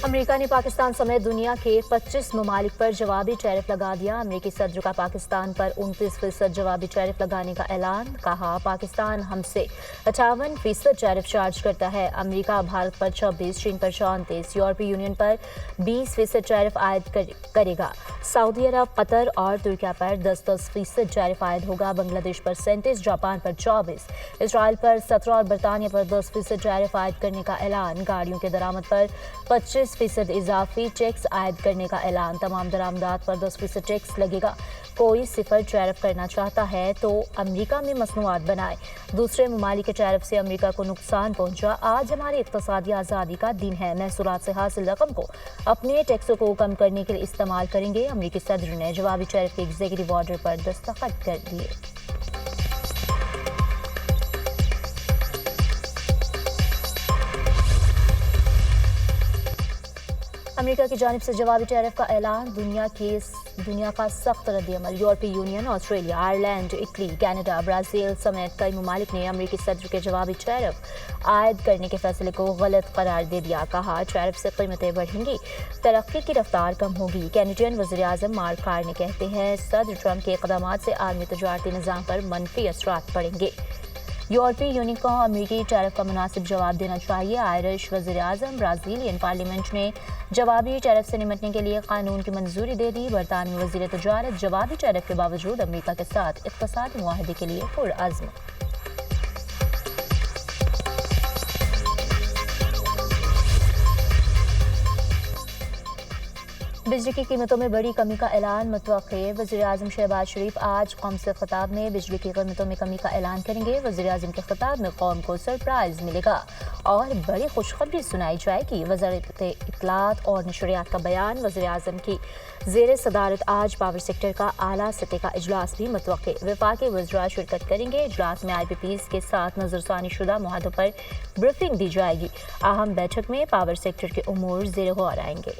America ने पाकिस्तान समेत दुनिया के 25 ममालिक पर जवाबी टैरिफ लगा दिया। अमेरिकी सदर का पाकिस्तान पर 29% जवाबी टैरिफ लगाने का ऐलान। कहा, पाकिस्तान हमसे 58% टैरिफ चार्ज करता है। अमेरिका भारत पर 26, चीन पर 34, यूरोपीय यूनियन पर 20% टैरिफ आयद करेगा। सऊदी अरब, कतर और तुर्की पर 10% टैरिफ आयद होगा। बांग्लादेश पर 37, जापान पर 24, इसराइल पर 17 और बरतानिया पर 10% टैरिफ आयद करने का ऐलान। गाड़ियों के दरामद पर 25% इजाफी टैक्स आयद करने का ऐलान। तमाम दरामदात पर 10% टैक्स लगेगा। कोई सिफर टैरिफ करना चाहता है तो अमेरिका में मसनूआत बनाए। दूसरे ममालिक के टैरिफ से अमेरिका को नुकसान पहुंचा। आज हमारी इक्तसादी आज़ादी का दिन है। महसूलात से हासिल रकम को अपने टैक्सों को कम करने के लिए इस्तेमाल करेंगे। अमेरिकी सदर ने जवाबी टैरिफ के एग्जीक्यूटिव ऑर्डर पर दस्तखत कर दिए। अमेरिका की जानिब से जवाबी टैरिफ का ऐलान। दुनिया का सख्त रद्द-ए-अमल। यूरोपीय union, Australia, Ireland, Italy, Canada, Brazil समेत कई ममालिक ने अमेरिकी सदर के जवाबी टैरिफ आयद करने के फैसले को गलत करार दे दिया। कहा, टैरिफ से कीमतें बढ़ेंगी, तरक्की की रफ्तार कम होगी। कैनेडियन वज़ीर-ए-आज़म मार्क कार्नी कहते हैं, सदर ट्रंप के इक़दामात से आलमी तजारती निज़ाम पर मनफी असरात पड़ेंगे। यूरोपीय यूनियन को अमेरिकी टैरिफ का मुनासिब जवाब देना चाहिए। आयरिश वज़ीर-ए-आज़म ब्राज़ीलियन पार्लियामेंट ने जवाबी टैरिफ से निपटने के लिए कानून की मंजूरी दे दी। बरतानवी वज़ीर तजारत जवाबी टैरिफ के बावजूद अमेरिका के साथ इक़्तिसादी मुआहदे के लिए पुरअज़्म। बिजली की कीमतों में बड़ी कमी का ऐलान मुतवक्के। वज़ीर-ए-आज़म शहबाज शरीफ आज कौम से खिताब में बिजली की कीमतों में कमी का ऐलान करेंगे। वज़ीर-ए-आज़म के खिताब में कौम को सरप्राइज मिलेगा और बड़ी खुशखबरी सुनाई जाएगी। वज़ारत इत्तलात और नशरियात का बयान। वज़ीर-ए-आज़म की ज़ेर सदारत आज पावर सेक्टर का आला सतह का इजलास भी मुतवक्के। वफाकी वज़रा शिरकत करेंगे। इजलास में IPPs के साथ नज़रसानी शुदा मुआहदों पर ब्रीफिंग दी जाएगी। अहम बैठक में पावर सेक्टर के उमूर ज़ेर गौर आएंगे।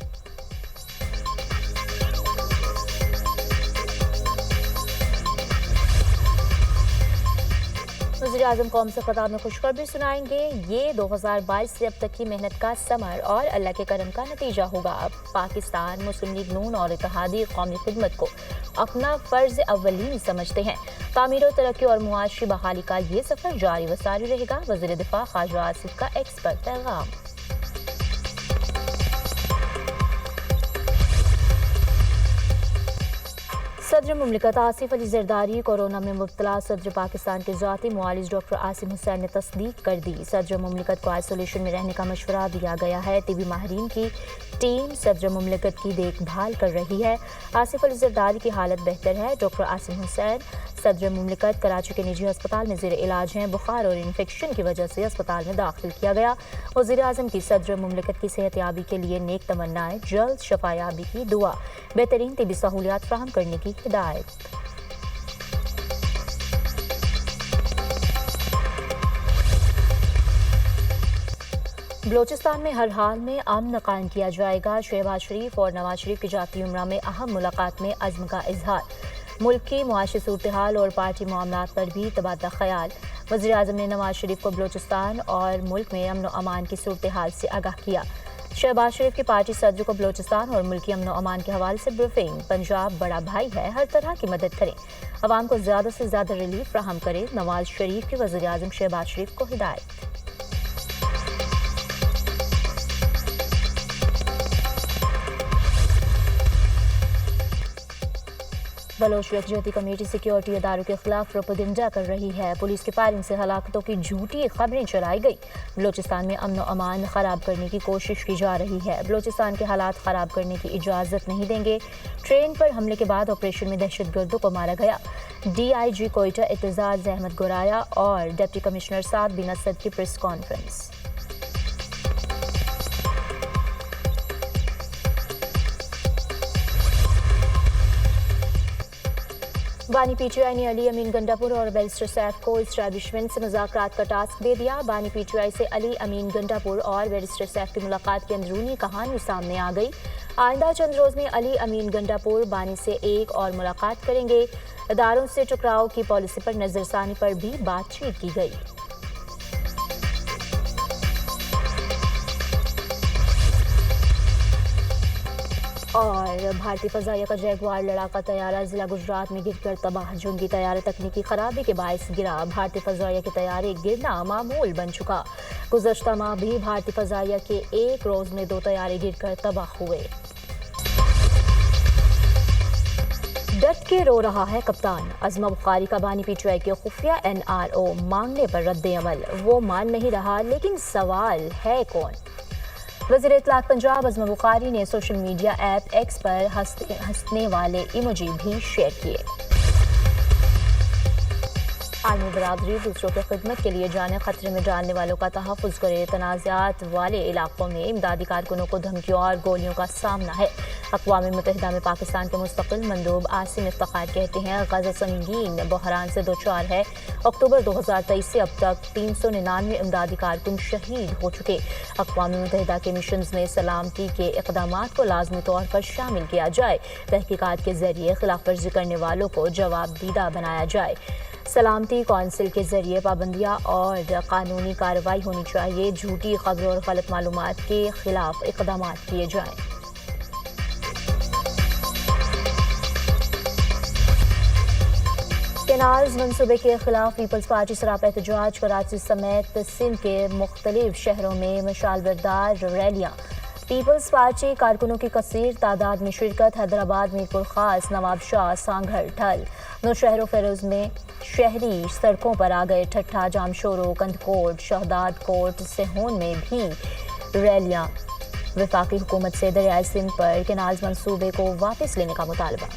वज़ीर-ए-आज़म कौम से खिताब में खुशखबरी सुनाएंगे। ये 2022 से अब तक की मेहनत का समर और अल्लाह के करम का नतीजा होगा। अब पाकिस्तान मुस्लिम लीग नून और इत्तेहादी कौमी खिदमत को अपना फ़र्ज अव्वलीन समझते हैं। तामीर और तरक्की और मुआशी बहाली का ये सफ़र जारी व सारी रहेगा। वज़ीर दिफा ख्वाजा आसिफ का एक्स पर पैगाम। सदर मुमलिकत आसिफ अली जरदारी कोरोना में मुब्तला। सदर पाकिस्तान के ज़ाती मुआलिज डॉक्टर आसिम हुसैन ने तस्दीक कर दी। सदर मुमलिकत को आइसोलेशन में रहने का मशवरा दिया गया है। टीबी माहिरीन की टीम सदर मुमलिकत की देखभाल कर रही है। आसिफ अली जरदारी की हालत बेहतर है। डॉक्टर आसिम हुसैन सदर मुमलिकत कराची के निजी अस्पताल में ज़ेर इलाज हैं। बुखार और इन्फेक्शन की वजह से अस्पताल में दाखिल किया गया। वज़ीर-ए-आज़म की सदर मुमलिकत की सेहतयाबी के लिए नेक तमन्नाएं। जल्द शफायाबी की दुआ। बेहतरीन तिबी सहूलियात फराहम करने की हिदायत। बलोचिस्तान में हर हाल में अमन कायम किया जाएगा। शहबाज शरीफ और नवाज शरीफ की जाती उम्रा में अहम मुलाकात में अज़्म का इजहार। मुल्क की मुआशी सूरत हाल और पार्टी मामलात पर भी तबादला ख्याल। वज़ीर-ए-आज़म ने नवाज शरीफ को बलोचिस्तान और मुल्क में अमन व अमान की सूरत हाल से आगाह किया। शहबाज शरीफ की पार्टी सदर को बलोचिस्तान और मुल्की अमन व अमान के हवाले से ब्रीफिंग। पंजाब बड़ा भाई है, हर तरह की मदद करें, अवाम को ज़्यादा से ज़्यादा रिलीफ फ्राहम करें। नवाज शरीफ की वज़ीर-ए-आज़म शहबाज शरीफ को हिदायत। बलोच यकजहती कमेटी सिक्योरिटी इदारों के खिलाफ प्रोपेगेंडा कर रही है। पुलिस की फायरिंग से हलाकतों की झूठी खबरें चलाई गई। बलोचिस्तान में अमन व अमान खराब करने की कोशिश की जा रही है। बलोचिस्तान के हालात खराब करने की इजाज़त नहीं देंगे। ट्रेन पर हमले के बाद ऑपरेशन में दहशतगर्दों को मारा गया। DIG कोयटा एतजाज़ अहमद गोराया और डिप्टी कमिश्नर साद बिन असद की प्रेस कॉन्फ्रेंस। बानी PTI ने अली अमीन गंडापुर और बैरिस्टर सैफ को इस्टेब्लिशमेंट से मुज़ाकरात का टास्क दे दिया। बानी PTI से अली अमीन गंडापुर और बैरिस्टर सैफ की मुलाकात की अंदरूनी कहानी सामने आ गई। आइंदा चंद रोज़ में अली अमीन गंडापुर बानी से एक और मुलाकात करेंगे। इदारों से टकराव की पॉलिसी पर नज़रसानी पर भी बातचीत की गई। اور بھارتی فضائیہ کا جیگوار لڑاکا طیارہ ضلع گجرات میں گر کر تباہ، جنگی طیارہ تکنیکی خرابی کے باعث گرا۔ بھارتی فضائیہ کے طیارے گرنا معمول بن چکا۔ گزشتہ ماہ بھی بھارتی فضائیہ کے ایک روز میں 2 طیارے گر کر تباہ ہوئے۔ ڈٹ کے رو رہا ہے کپتان، عظمہ بخاری کا بانی پی ٹی آئی کے خفیہ NRO مانگنے پر رد عمل۔ وہ مان نہیں رہا لیکن سوال ہے کون؟ وزیر اطلاعات پنجاب عظمہ بخاری نے سوشل میڈیا ایپ ایکس پر ہنسنے والے ایموجی بھی شیئر کیے۔ عالمی برادری دوسروں کی خدمت کے لیے جانیں خطرے میں ڈالنے والوں کا تحفظ کرے۔ تنازعات والے علاقوں میں امدادی کارکنوں کو دھمکیوں اور گولیوں کا سامنا ہے۔ اقوام متحدہ میں پاکستان کے مستقل مندوب عاصم افتخار کہتے ہیں غزہ سنگین بحران سے دوچار ہے۔ اکتوبر 2023 سے اب تک 399 امدادی کارکن شہید ہو چکے۔ اقوام متحدہ کے مشنز میں سلامتی کے اقدامات کو لازمی طور پر شامل کیا جائے۔ تحقیقات کے ذریعے خلاف ورزی کرنے والوں کو جواب دیدہ بنایا جائے۔ سلامتی کونسل کے ذریعے پابندیاں اور قانونی کارروائی ہونی چاہیے۔ جھوٹی خبروں اور غلط معلومات کے خلاف اقدامات کیے جائیں۔ کینالز منصوبے کے خلاف پیپلز پارٹی سراپا احتجاج، کراچی سمیت سندھ کے مختلف شہروں میں مشعل بردار ریلیاں۔ پیپلز پارٹی کارکنوں کی کثیر تعداد میں شرکت، حیدرآباد، میرپور خاص، نواب شاہ، سانگھر، ٹھل، نوشہر و فیروز میں شہری سڑکوں پر آ گئے۔ ٹھٹھہ، جامشورو، کندکوٹ، شہداد کوٹ، سہون میں بھی ریلیاں۔ وفاقی حکومت سے دریائے سندھ پر کینالز منصوبے کو واپس لینے کا مطالبہ۔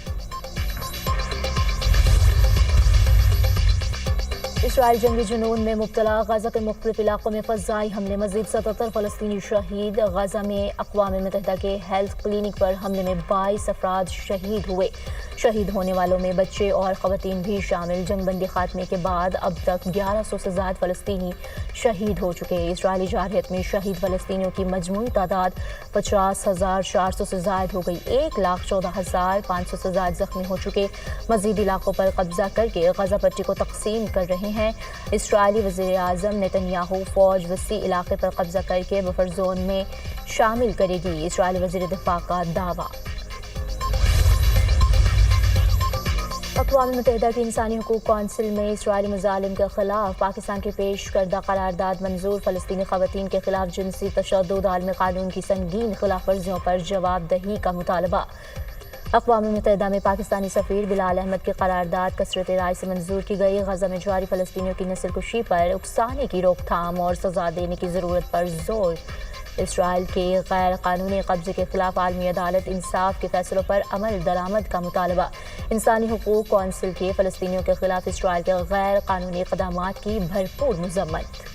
اسرائیل جنگی جنون میں مبتلا، غزہ کے مختلف علاقوں میں فضائی حملے، مزید 77 فلسطینی شہید۔ غزہ میں اقوام متحدہ کے ہیلتھ کلینک پر حملے میں 22 افراد شہید ہوئے۔ شہید ہونے والوں میں بچے اور خواتین بھی شامل۔ جنگ بندی خاتمے کے بعد اب تک 1100 سے زائد فلسطینی شہید ہو چکے۔ اسرائیلی جارحیت میں شہید فلسطینیوں کی مجموعی تعداد 50,400 سے زائد ہو گئی۔ 1,14,500 سے زائد زخمی ہو چکے۔ مزید علاقوں پر قبضہ کر کے غزہ پٹی کو تقسیم کر رہے ہیں۔ اسرائیلی وزیر اعظم نتنیاہو فوج وسیع علاقے پر قبضہ کر کے بفر زون میں شامل کرے گی۔ اسرائیلی وزیر دفاع کا دعویٰ۔ اقوام متحدہ کی انسانی حقوق کونسل میں اسرائیلی مظالم کے خلاف پاکستان کی پیش کردہ قرارداد منظور۔ فلسطینی خواتین کے خلاف جنسی تشدد، عالمی قانون کی سنگین خلاف ورزیوں پر جواب دہی کا مطالبہ۔ اقوام متحدہ میں پاکستانی سفیر بلال احمد کی قرارداد کثرت رائے سے منظور کی گئی۔ غزہ میں جاری فلسطینیوں کی نسل کشی پر اکسانے کی روک تھام اور سزا دینے کی ضرورت پر زور۔ اسرائیل کے غیر قانونی قبضے کے خلاف عالمی عدالت انصاف کے فیصلوں پر عمل درآمد کا مطالبہ۔ انسانی حقوق کونسل کے فلسطینیوں کے خلاف اسرائیل کے غیر قانونی اقدامات کی بھرپور مذمت۔